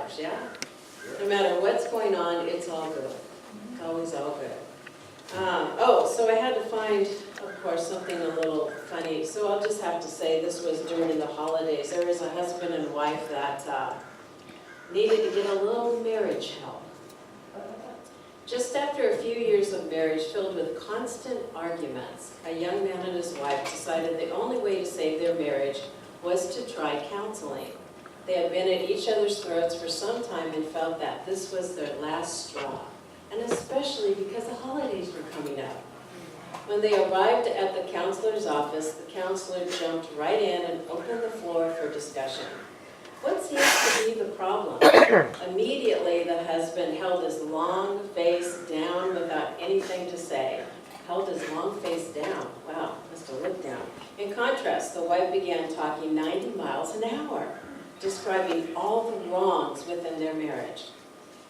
lives, yeah? No matter what's going on, it's all good. It's always all good. So I had to find, of course, something a little funny. So I'll just have to say this was during the holidays. There was a husband and wife that needed to get a little marriage help. Just after a few years of marriage filled with constant arguments, a young man and his wife decided the only way to save their marriage was to try counseling. They had been at each other's throats for some time and felt that this was their last straw, and especially because the holidays were coming up. When they arrived at the counselor's office, the counselor jumped right in and opened the floor for discussion. What seems to be the problem? Immediately, the husband held his long face down without anything to say. Held his long face down. Wow, must have looked down. In contrast, the wife began talking 90 miles an hour, describing all the wrongs within their marriage.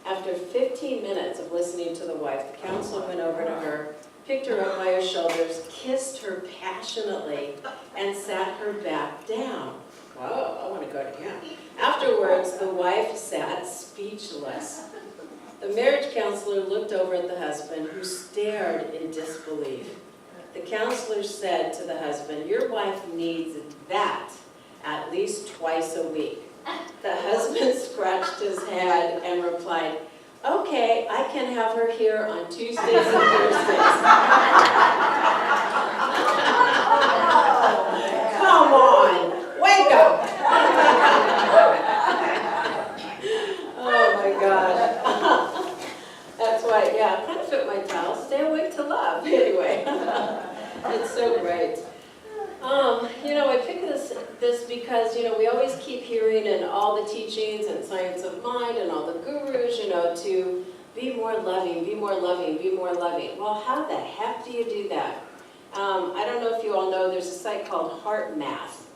After 15 minutes of listening to the wife, the counselor went over to her, picked her up by her shoulders, kissed her passionately, and sat her back down. Whoa, I want to go to him. Afterwards, the wife sat speechless. The marriage counselor looked over at the husband, who stared in disbelief. The counselor said to the husband, "Your wife needs that at least twice a week." The husband scratched his head and replied, "Okay, I can have her here on Tuesdays and Thursdays." Come on, wake up! Oh my gosh. That's why, yeah, it kind of fit my title, stay awake to love, anyway. It's so great. I picked this because, we always keep hearing in all the teachings and science of mind and all the gurus, to be more loving, be more loving, be more loving. Well, how the heck do you do that? I don't know if you all know, there's a site called Heart Math.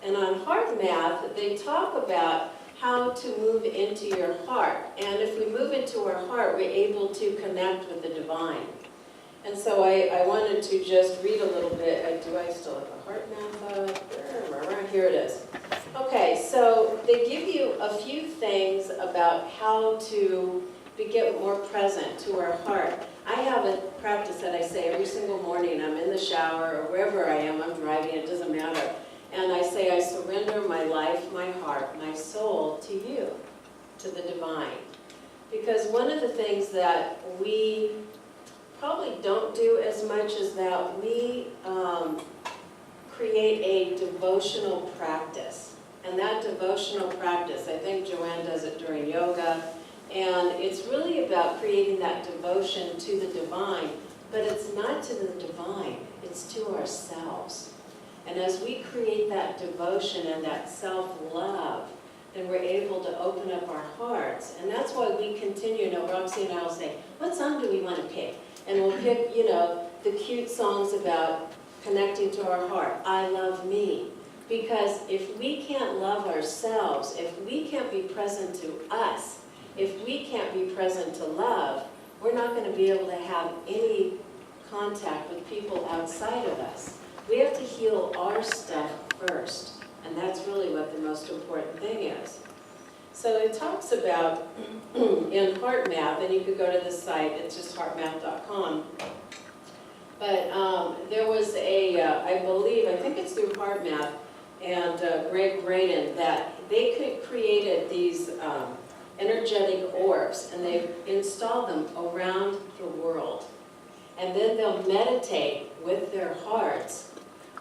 And on Heart Math, they talk about how to move into your heart. And if we move into our heart, we're able to connect with the divine. And so I wanted to just read a little bit. Do I still have a Heart Math up? Here it is. Okay, so they give you a few things about how to get more present to our heart. I have a practice that I say every single morning. I'm in the shower or wherever I am, I'm driving, it doesn't matter. And I say, I surrender my life, my heart, my soul to you, to the divine. Because one of the things that we probably don't do as much is that we create a devotional practice. And that devotional practice, I think Joanne does it during yoga, and it's really about creating that devotion to the divine, but it's not to the divine, it's to ourselves. And as we create that devotion and that self-love, then we're able to open up our hearts. And that's why we continue. Roxy and I will say, what song do we want to pick? And we'll pick, the cute songs about connecting to our heart. I love me. Because if we can't love ourselves, if we can't be present to us, if we can't be present to love, we're not going to be able to have any contact with people outside of us. We have to heal our stuff first, and that's really what the most important thing is. So it talks about, in Heart Math, and you could go to this site, it's just heartmath.com, but there was I think it's through Heart Math, and Greg Braden, that they created these energetic orbs, and they installed them around the world. And then they'll meditate with their hearts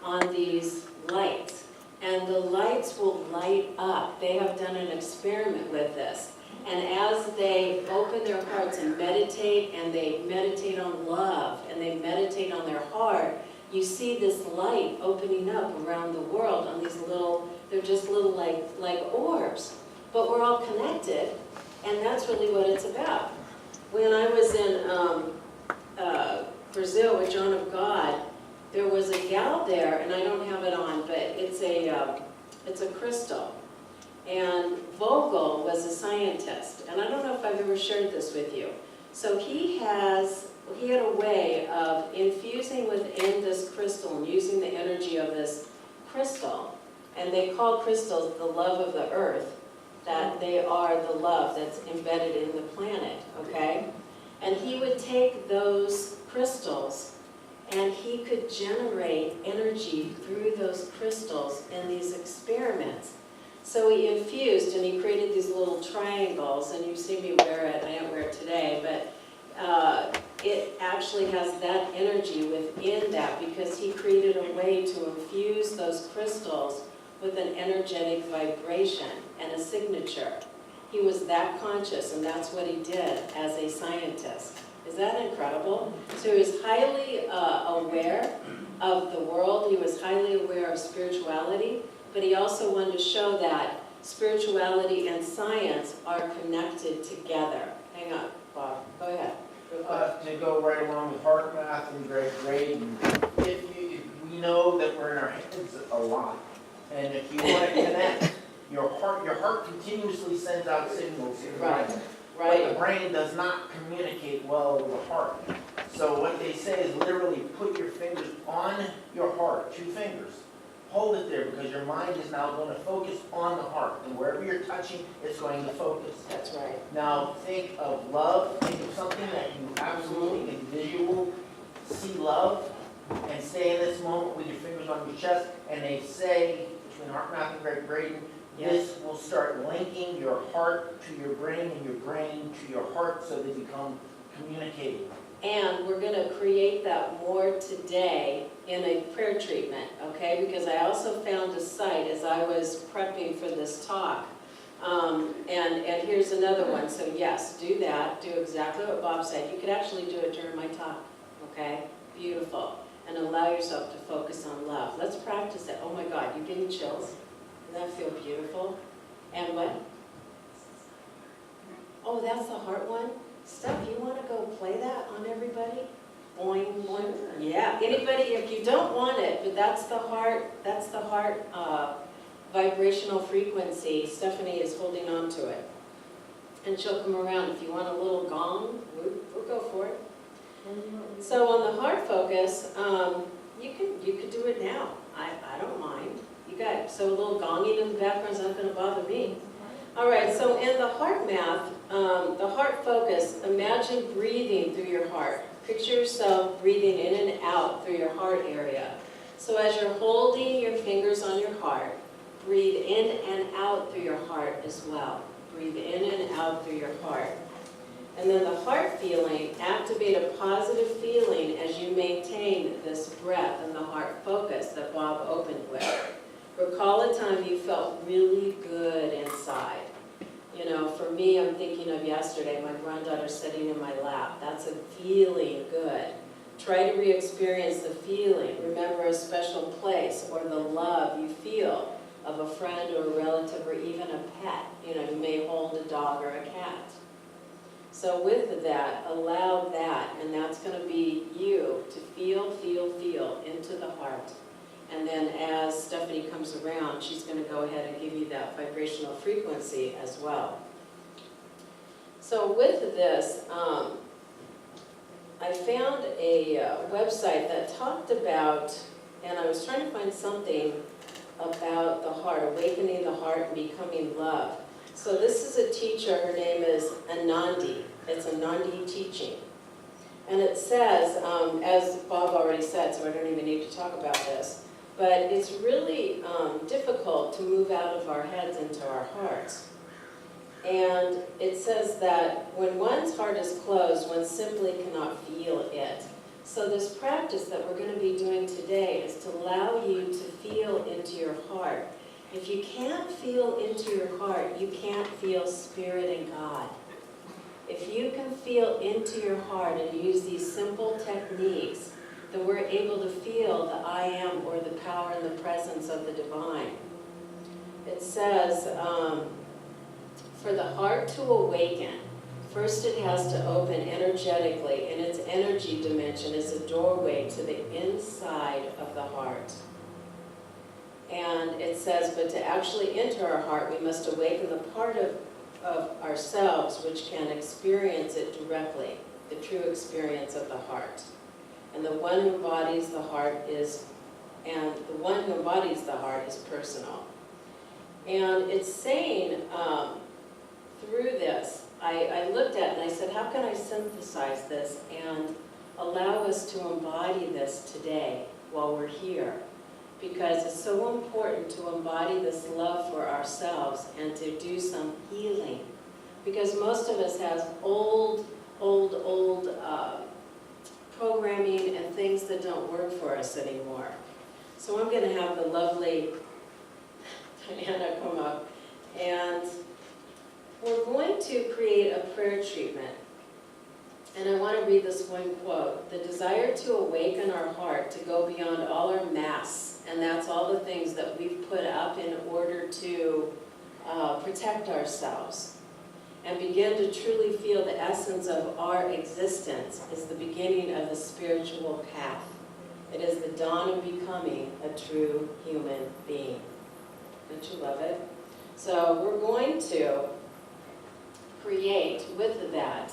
on these lights. And the lights will light up. They have done an experiment with this. And as they open their hearts and they meditate on love, and they meditate on their heart, you see this light opening up around the world on these they're just little like orbs. But we're all connected, and that's really what it's about. When I was in Brazil with John of God, there was a gal there, and I don't have it on, but it's a crystal. And Vogel was a scientist, and I don't know if I've ever shared this with you. So he had a way of infusing within this crystal and using the energy of this crystal, and they call crystals the love of the earth. that they are the love that's embedded in the planet, okay? And he would take those crystals and he could generate energy through those crystals in these experiments. So he infused and he created these little triangles, and you've seen me wear it. I don't wear it today, but it actually has that energy within that because he created a way to infuse those crystals with an energetic vibration and a signature. He was that conscious, and that's what he did as a scientist. Is that incredible? So he was highly aware of the world. He was highly aware of spirituality, but he also wanted to show that spirituality and science are connected together. Hang on, Bob. Go ahead. To go right along with heart math and grade, if we know that we're in our heads a lot, and if you want to connect, your heart continuously sends out signals in the brain. Right. But the brain does not communicate well with the heart. So what they say is literally put your fingers on your heart, 2 fingers. Hold it there because your mind is now going to focus on the heart. And wherever you're touching, it's going to focus. That's right. Now think of love. Think of something that you absolutely can visually see love. And stay in this moment with your fingers on your chest. And they say, between heart math and Greg Braden, this will start linking your heart to your brain and your brain to your heart so they become communicating. And we're going to create that more today in a prayer treatment, okay? Because I also found a site as I was prepping for this talk. And here's another one. So yes, do that. Do exactly what Bob said. You could actually do it during my talk, okay? Beautiful. And allow yourself to focus on love. Let's practice it. Oh my God, you're getting chills? Doesn't that feel beautiful? And what? Oh, that's the heart one? Steph, you want to go play that on everybody? Boing, boing. Yeah, anybody, if you don't want it, but that's the heart vibrational frequency. Stephanie is holding on to it. And she'll come around. If you want a little gong, we'll go for it. So on the heart focus, you could do it now. I don't mind. You got so a little gonging in the background is not going to bother me. All right, so in the heart math, the heart focus, imagine breathing through your heart. Picture yourself breathing in and out through your heart area. So as you're holding your fingers on your heart, breathe in and out through your heart as well. Breathe in and out through your heart. And then the heart feeling, activate a positive feeling as you maintain this breath and the heart focus that Bob opened with. Recall a time you felt really good inside. You know, for me, I'm thinking of yesterday, my granddaughter sitting in my lap. That's a feeling good. Try to re-experience the feeling. Remember a special place or the love you feel of a friend or a relative or even a pet. You know, you may hold a dog or a cat. So with that, allow that, and that's going to be you to feel into the heart. And then as Stephanie comes around, she's going to go ahead and give you that vibrational frequency as well. So with this, I found a website that talked about, and I was trying to find something about the heart, awakening the heart and becoming love. So this is a teacher, her name is Anandi. It's Anandi teaching. And it says, as Bob already said, so I don't even need to talk about this, but it's really difficult to move out of our heads into our hearts. And it says that when one's heart is closed, one simply cannot feel it. So this practice that we're going to be doing today is to allow you to feel into your heart. If you can't feel into your heart, you can't feel Spirit and God. If you can feel into your heart and use these simple techniques, then we're able to feel the I am, or the power and the presence of the divine. It says, for the heart to awaken, first it has to open energetically, and its energy dimension is a doorway to the inside of the heart. And it says, but to actually enter our heart, we must awaken the part of ourselves which can experience it directly, the true experience of the heart. And the one who embodies the heart is personal. And it's saying, through this, I looked at it and I said, how can I synthesize this and allow us to embody this today while we're here? Because it's so important to embody this love for ourselves and to do some healing. Because most of us have old programming and things that don't work for us anymore. So I'm going to have the lovely Diana come up, and we're going to create a prayer treatment. And I want to read this one quote. The desire to awaken our heart to go beyond all our masks, and that's all the things that we've put up in order to protect ourselves, and begin to truly feel the essence of our existence, is the beginning of the spiritual path. It is the dawn of becoming a true human being. Don't you love it? So we're going to create with that,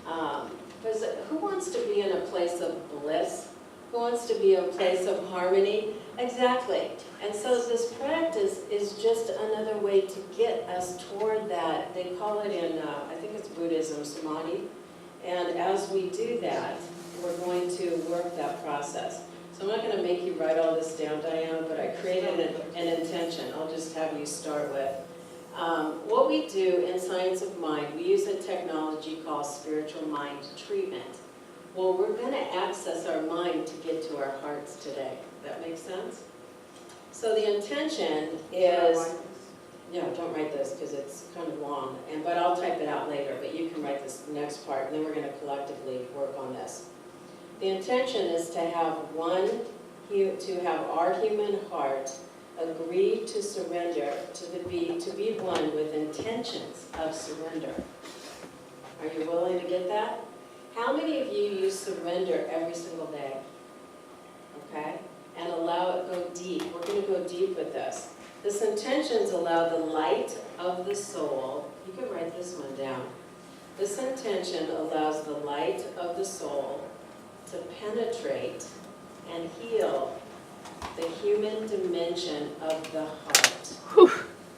because who wants to be in a place of bliss? Who wants to be in a place of harmony? Exactly. And so this practice is just another way to get us toward that. They call it in, I think it's Buddhism, samadhi. And as we do that, we're going to work that process. So I'm not going to make you write all this down, Diana, but I created an intention. I'll just have you start with. What we do in Science of Mind, we use a technology called spiritual mind treatment. Well, we're going to access our mind to get to our hearts today. That makes sense? So the intention is, no, don't write this because it's kind of long, but I'll type it out later, but you can write this next part, and then we're going to collectively work on this. The intention is to have our human heart agree to surrender, to be one with intentions of surrender. Are you willing to get that? How many of you use surrender every single day? Okay? And allow it go deep. We're going to go deep with this. This intentions allow the light of the soul. You can write this one down. This intention allows the light of the soul to penetrate and heal the human dimension of the heart.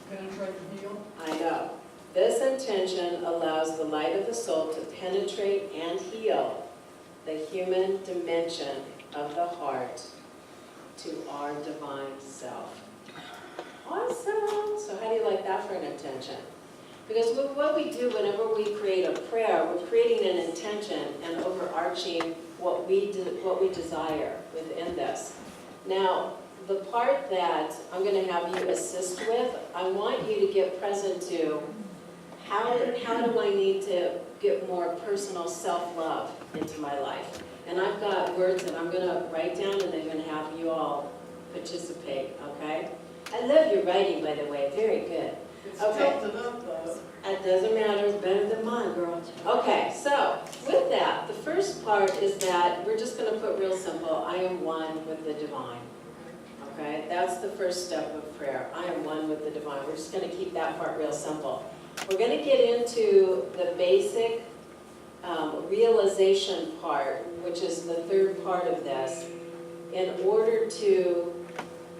Penetrate and heal? I know. This intention allows the light of the soul to penetrate and heal the human dimension of the heart to our divine self. Awesome! So how do you like that for an intention? Because what we do whenever we create a prayer, we're creating an intention and overarching what we desire within this. Now, the part that I'm going to have you assist with, I want you to get present to how do I need to get more personal self-love into my life. And I've got words that I'm going to write down, and I'm going to have you all participate, okay? I love your writing, by the way. Very good. It's Okay. tilted up, though. It doesn't matter. It's better than mine, girl. Okay, so with that, the first part is that we're just going to put real simple, I am one with the divine. Okay? That's the first step of prayer. I am one with the divine. We're just going to keep that part real simple. We're going to get into the basic realization part, which is the third part of this, in order to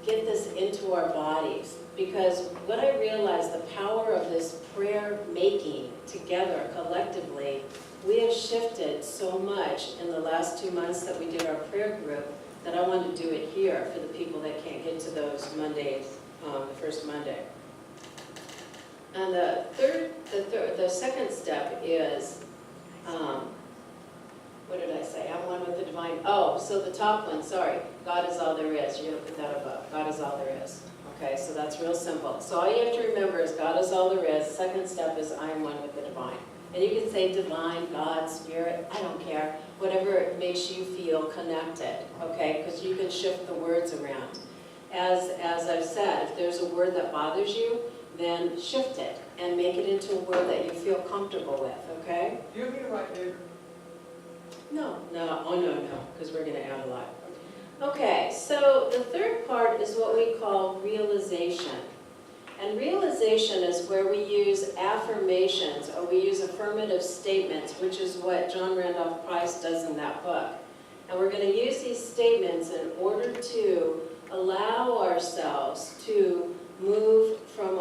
get this into our bodies. Because what I realized, the power of this prayer making together collectively, we have shifted so much in the last 2 months that we did our prayer group that I want to do it here for the people that can't get to those Mondays, the first Monday. And the second step is, what did I say? I'm one with the divine. Oh, so the top one, sorry. God is all there is. You're going to put that above. God is all there is. Okay, so that's real simple. So all you have to remember is God is all there is. Second step is I am one with the divine. And you can say divine, God, spirit, I don't care. Whatever makes you feel connected, okay? Because you can shift the words around. As I've said, if there's a word that bothers you, then shift it and make it into a word that you feel comfortable with, okay? Do you want me to write there? No, because we're going to add a lot. Okay, so the third part is what we call realization. And realization is where we use affirmations, or we use affirmative statements, which is what John Randolph Price does in that book. And we're going to use these statements in order to allow ourselves to move from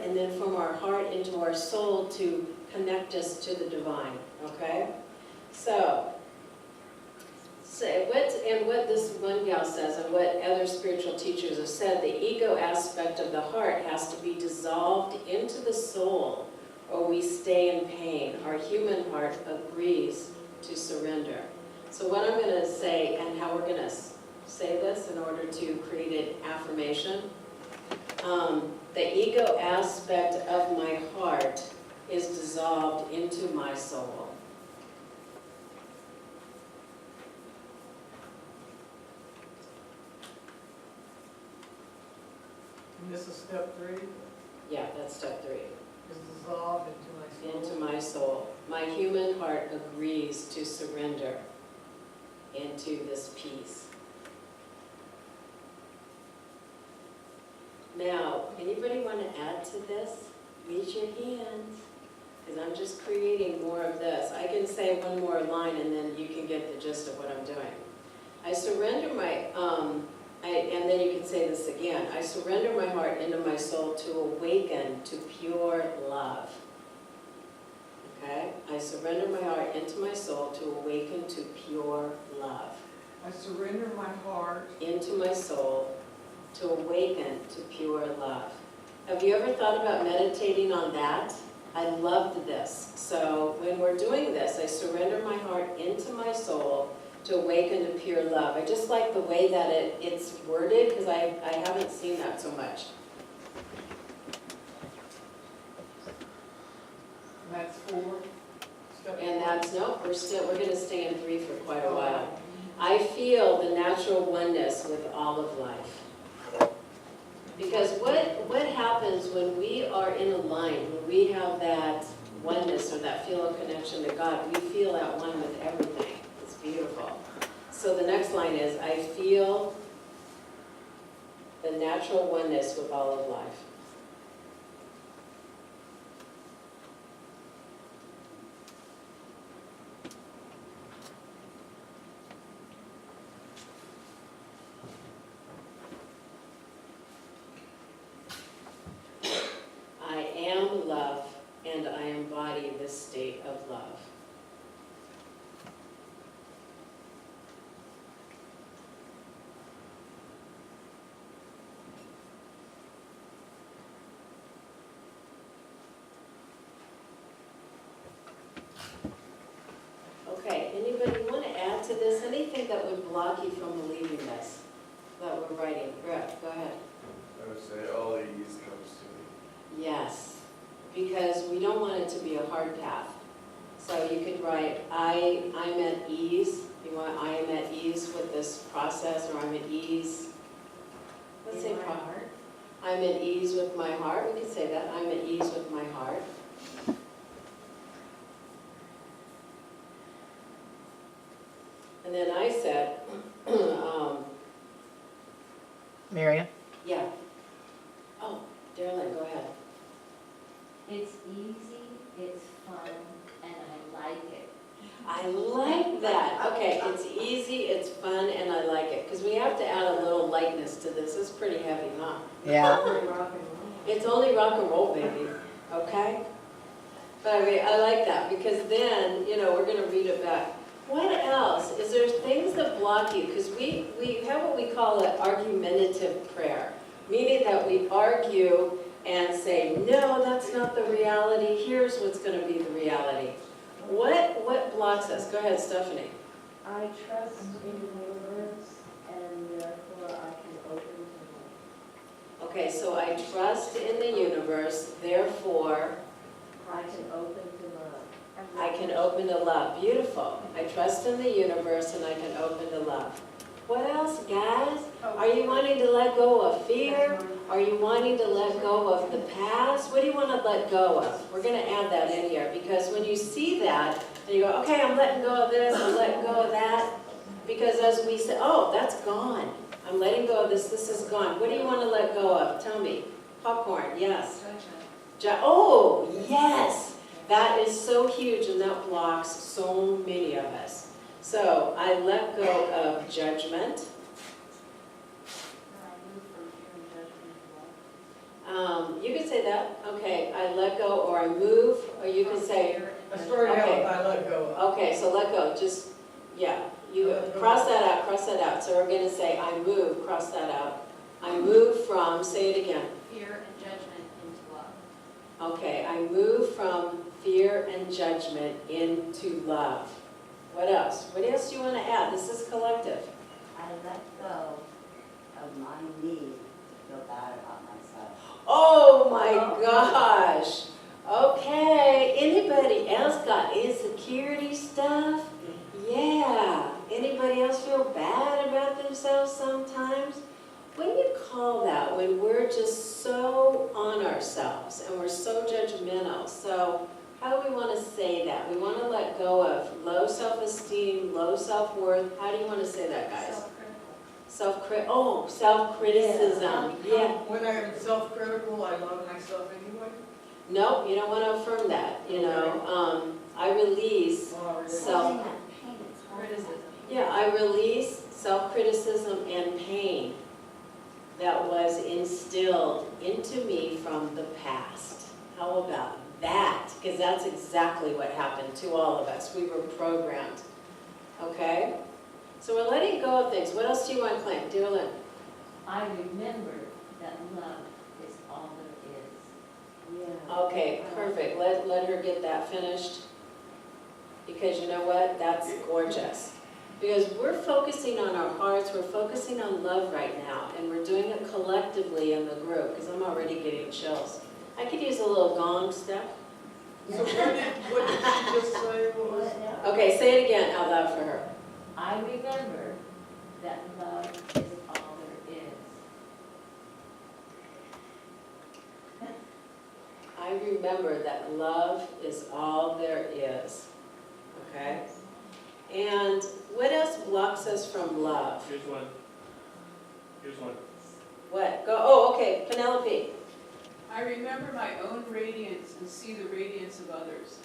and then from our heart into our soul to connect us to the divine, okay? So what this one gal says and what other spiritual teachers have said, the ego aspect of the heart has to be dissolved into the soul or we stay in pain. Our human heart agrees to surrender. So what I'm going to say and how we're going to say this in order to create an affirmation, the ego aspect of my heart is dissolved into my soul. And this is step 3, Yeah, that's step 3. is dissolved into my soul. Into my soul. My human heart agrees to surrender into this peace. Now, anybody want to add to this? Raise your hands, because I'm just creating more of this. I can say one more line and then you can get the gist of what I'm doing. I surrender my, and then you can say this again. I surrender my heart into my soul to awaken to pure love. Okay? I surrender my heart into my soul to awaken to pure love. I surrender my heart. Into my soul to awaken to pure love. Have you ever thought about meditating on that? I loved this. So when we're doing this, I surrender my heart into my soul to awaken to pure love. I just like the way that it's worded because I haven't seen that so much. And that's 4. Step And 4. that's, no, we're going to stay in 3 for quite a while. I feel the natural oneness with all of life. Because what happens when we are in a line, when we have that oneness or that feel of connection to God, we feel at one with everything. It's beautiful. So the next line is, I feel the natural oneness with all of life. I am love, and I embody this state of love. Okay, anybody want to add to this? Anything that would block you from believing this that we're writing? Brett, go ahead. I would say all the ease comes to me. Yes, because we don't want it to be a hard path. So you could write, I'm at ease. You want, I am at ease with this process, or I'm at ease. Let's say, I'm at ease with my heart. We could say that. I'm at ease with my heart. And then I said, Marion? yeah. Oh, Darlene, go ahead. It's easy, it's fun, and I like it. I like that. Okay, it's easy, it's fun, and I like it. Because we have to add a little lightness to this. It's pretty heavy, huh? Yeah. It's only rock and roll, baby. Okay? But I mean, I like that because then, you know, we're going to read it back. What else? Is there things that block you? Because we have what we call an argumentative prayer, meaning that we argue and say, no, that's not the reality. Here's what's going to be the reality. What blocks us? Go ahead, Stephanie. I trust in the universe, and therefore I can open to love. Okay, so I trust in the universe, therefore I can open to love. I can open to love. Beautiful. I trust in the universe and I can open to love. What else, guys? Are you wanting to let go of fear? Are you wanting to let go of the past? What do you want to let go of? We're going to add that in here because when you see that, and you go, okay, I'm letting go of this, I'm letting go of that. Because as we say, oh, that's gone. I'm letting go of this, this is gone. What do you want to let go of? Tell me. Popcorn, yes. Oh, yes. That is so huge and that blocks so many of us. So I let go of judgment. You could say that that? Okay, I let go, or I move, or you can say, I started out Okay. with I let go of. okay, so let go, just, yeah, you Let go. cross that out, cross that out. So we're gonna say, I move, cross that out. I move from, say it again. Fear and judgment into love. Okay, I move from fear and judgment into love. What else? What else do you want to add? This is collective. I let go of my need to feel bad about myself. Oh my gosh. Okay, anybody else got insecurity stuff? Yeah. Anybody else feel bad about themselves sometimes? What do you call that when we're just so on ourselves and we're so judgmental? So how do we want to say that? We want to let go of low self-esteem, low self-worth. How do you want to say that, guys? Self-criticism. Yeah. When I'm self-critical, I love myself anyway. No, you don't want to affirm that, you know. I release self, That pain, it's hard. Criticism. yeah, I release self-criticism and pain that was instilled into me from the past. How about that? Because that's exactly what happened to all of us. We were programmed, okay? So we're letting go of things. What else do you want to claim? Dear Lynn? I remember that love is all there is. Yeah. Okay, perfect. Let her get that finished. Because you know what? That's gorgeous. Because we're focusing on our hearts, we're focusing on love right now, and we're doing it collectively in the group, because I'm already getting chills. I could use a little gong step. So what did she just say? What was? Okay, say it again out loud for her. I remember that love is all there is. I remember that love is all there is. Okay? And what else blocks us from love? Here's one. Here's one. What? Go. Oh, okay. Penelope. I remember my own radiance and see the radiance of others.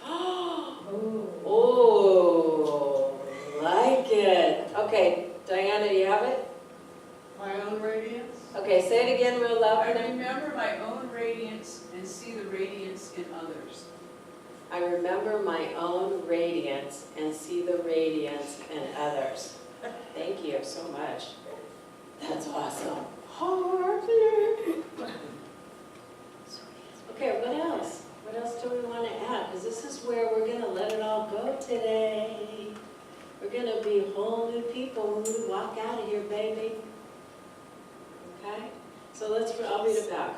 Oh, like it. Okay, Diana, do you have it? My own radiance? Okay, say it again real loud. I remember my own radiance and see the radiance in others. I remember my own radiance and see the radiance in others. Thank you so much. That's awesome. Okay, what else? What else do we want to add? Because this is where we're going to let it all go today. We're going to be whole new people when we walk out of here, baby. Okay? So I'll read it back.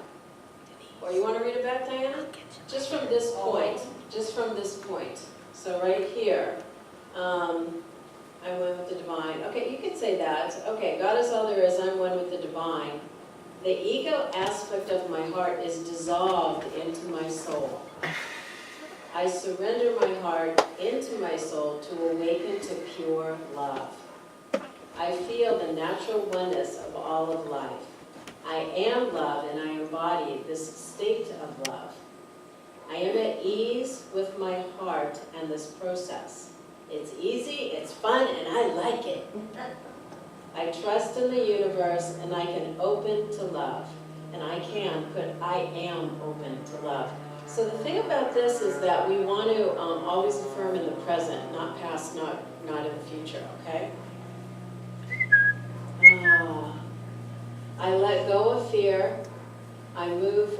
Or you want to read it back, Diana? Just from this point. Just from this point. So right here, I'm one with the divine. Okay, you can say that. Okay, God is all there is. I'm one with the divine. The ego aspect of my heart is dissolved into my soul. I surrender my heart into my soul to awaken to pure love. I feel the natural oneness of all of life. I am love and I embody this state of love. I am at ease with my heart and this process. It's easy, it's fun, and I like it. I trust in the universe and I can open to love. And I am open to love. So the thing about this is that we want to always affirm in the present, not past, not in the future, okay? I let go of fear. I move,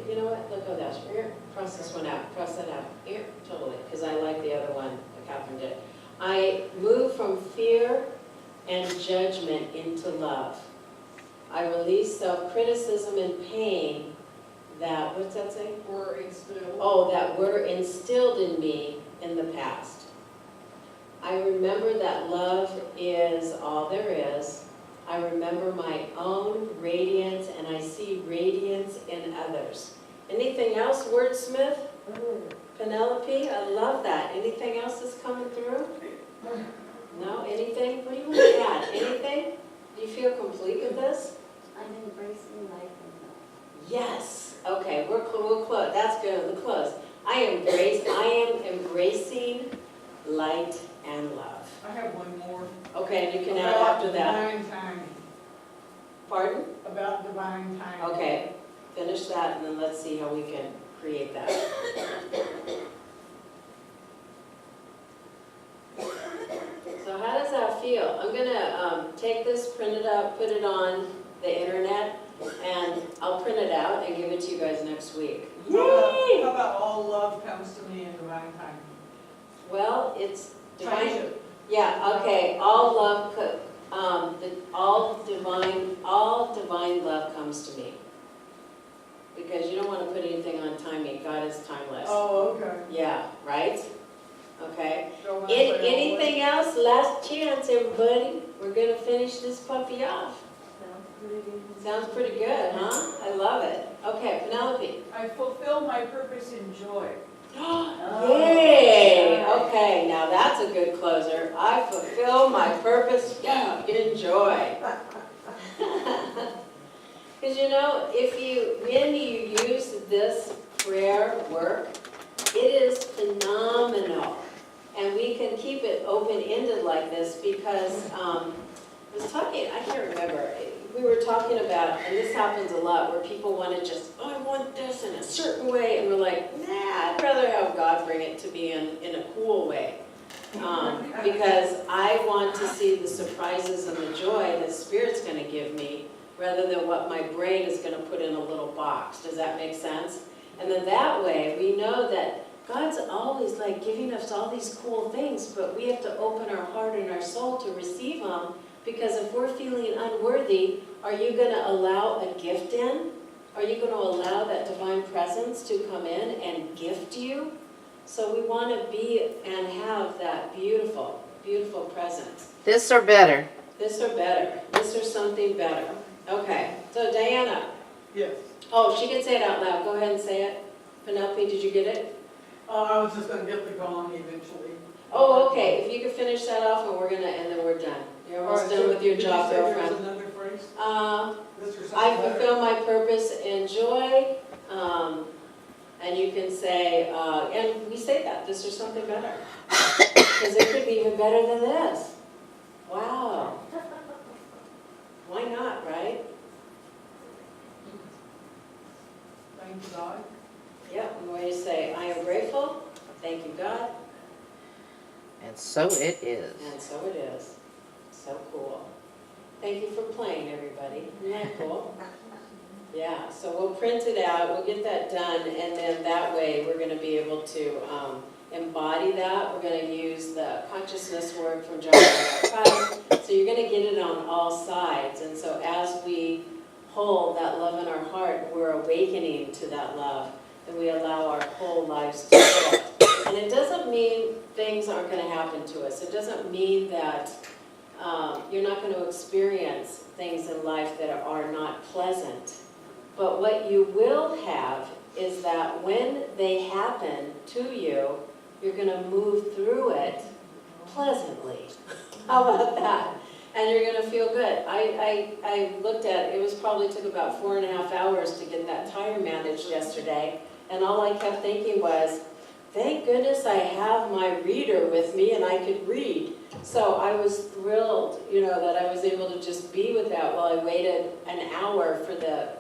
you know what, let go of that. Here, cross this one out, cross that out. Here, totally, because I like the other one that Catherine did. I move from fear and judgment into love. I release self-criticism and pain that, what's that say? Were instilled. Oh, that were instilled in me in the past. I remember that love is all there is. I remember my own radiance and I see radiance in others. Anything else, wordsmith? Penelope, I love that. Anything else that's coming through? No, anything? What do you want to add? Anything? Do you feel complete with this? I'm embracing life and love. Yes. Okay, we'll close. That's good. We'll close. I am embracing light and love. I have one more. Okay, and you can add About after that. divine timing. Pardon? About divine timing. Okay. finish that, and then let's see how we can create that. So how does that feel? I'm gonna take this, print it out, put it on the internet, and I'll print it out and give it to you guys next week. Yay! How about all love comes to me in divine time? Well, it's Change divine. it. Yeah, okay, all love, all divine love comes to me. Because you don't want to put anything on timing, God is timeless. Oh, okay. Yeah, right? Okay. Don't wanna say all Anything else? Last chance, everybody. We're gonna finish this puppy off. Sounds pretty good. Sounds pretty good, huh? I love it. Okay, Penelope. I fulfill my purpose in joy. Yay! Okay, now that's a good closer. I fulfill my purpose, yeah, in joy. Because you know, when you use this prayer work, it is phenomenal. And we can keep it open-ended like this because I was talking, I can't remember, we were talking about, and this happens a lot, where people want to just, oh, I want this in a certain way, and we're like, nah, I'd rather have God bring it to me in a cool way. Because I want to see the surprises and the joy that Spirit's going to give me, rather than what my brain is going to put in a little box. Does that make sense? And then that way, we know that God's always like giving us all these cool things, but we have to open our heart and our soul to receive them, because if we're feeling unworthy, are you going to allow a gift in? Are you going to allow that divine presence to come in and gift you? So we want to be and have that beautiful, beautiful presence. This or better? This or better. This or something better. Okay, so Diana. Yes. Oh, she can say it out loud. Go ahead and say it. Penelope, did you get it? I was just gonna get the gong eventually. Oh, okay. If you could finish that off, and then we're done. You're almost done with your job, Did you say girlfriend. there was another phrase? This or something I better? fulfill my purpose in joy, and you can say, and we say that, this or something better. Because it could be even better than this. Wow. Why not, right? Thank God. Yeah, I'm going to say, I am grateful, thank you, God, And so it is. and so it is. So cool. Thank you for playing, everybody. Isn't that cool? Yeah, so we'll print it out, we'll get that done, and then that way we're going to be able to embody that. We're going to use the consciousness work from John Christ. So you're going to get it on all sides. And so as we hold that love in our heart, we're awakening to that love, and we allow our whole lives to shift. And it doesn't mean things aren't going to happen to us. It doesn't mean that you're not going to experience things in life that are not pleasant. But what you will have is that when they happen to you, you're going to move through it pleasantly. How about that? And you're going to feel good. I looked at it, was probably took about 4.5 hours to get that tire managed yesterday. And all I kept thinking was, thank goodness I have my reader with me and I could read. So I was thrilled, that I was able to just be with that while I waited an hour for the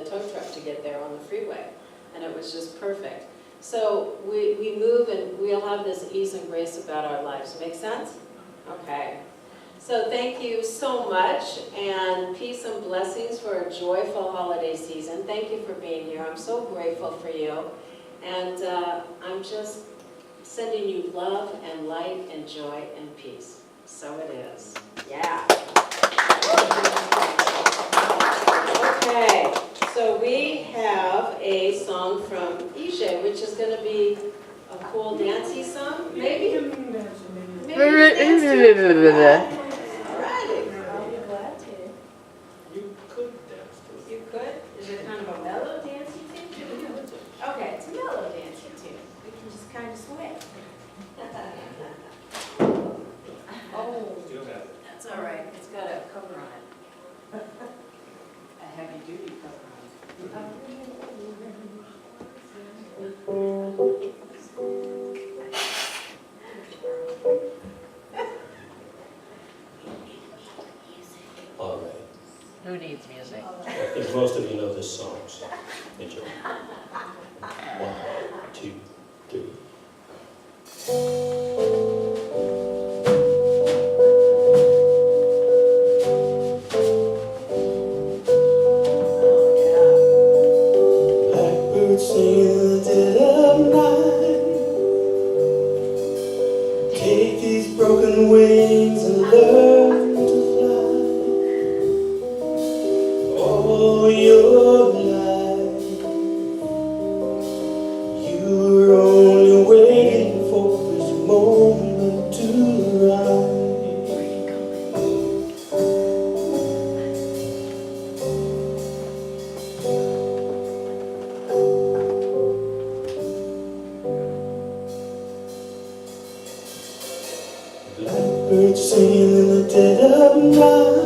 tow truck to get there on the freeway. And it was just perfect. So we move and we'll have this ease and grace about our lives. Make sense? Okay. So thank you so much, and peace and blessings for a joyful holiday season. Thank you for being here. I'm so grateful for you. And I'm just sending you love and light and joy and peace. So it is. Yeah. Okay, so we have a song from Ije, which is going to be a cool dancey song, maybe? Maybe you can dance to it. All righty. I'll be glad to. You could dance to it. You could? Is it kind of a mellow dancey tune? Okay, it's a mellow dancey tune. We can just kind of sway. Oh, Still have it. that's all right. It's got a cover on it. A heavy duty cover on it. Who needs music? I think most of you know this song, so enjoy. 1, 2, 3. Blackbird singing in the dead of night. Take these broken wings and learn to fly. All your life, you were only waiting for this moment to rise. Blackbird singing in the dead of night.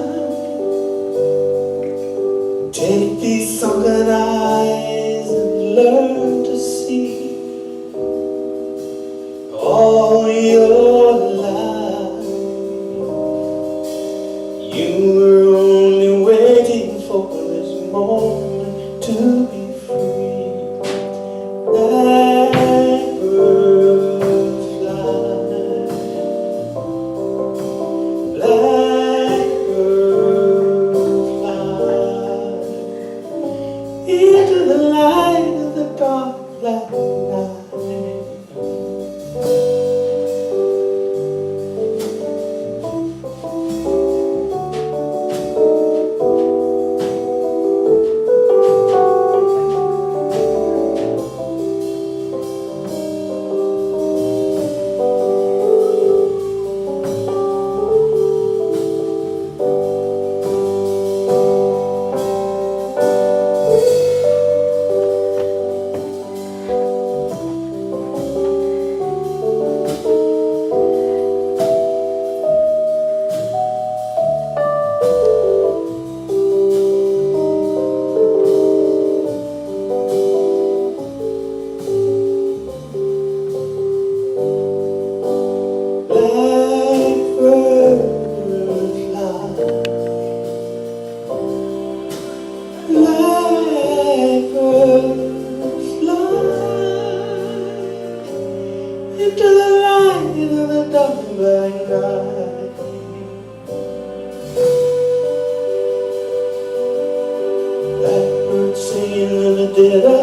Take these sunken eyes and learn to see. All your life, you were only waiting for this moment to be free. Blackbird fly, blackbird fly into the light of the dark black night. Into the light of the dark black night. Blackbird singing in the dead of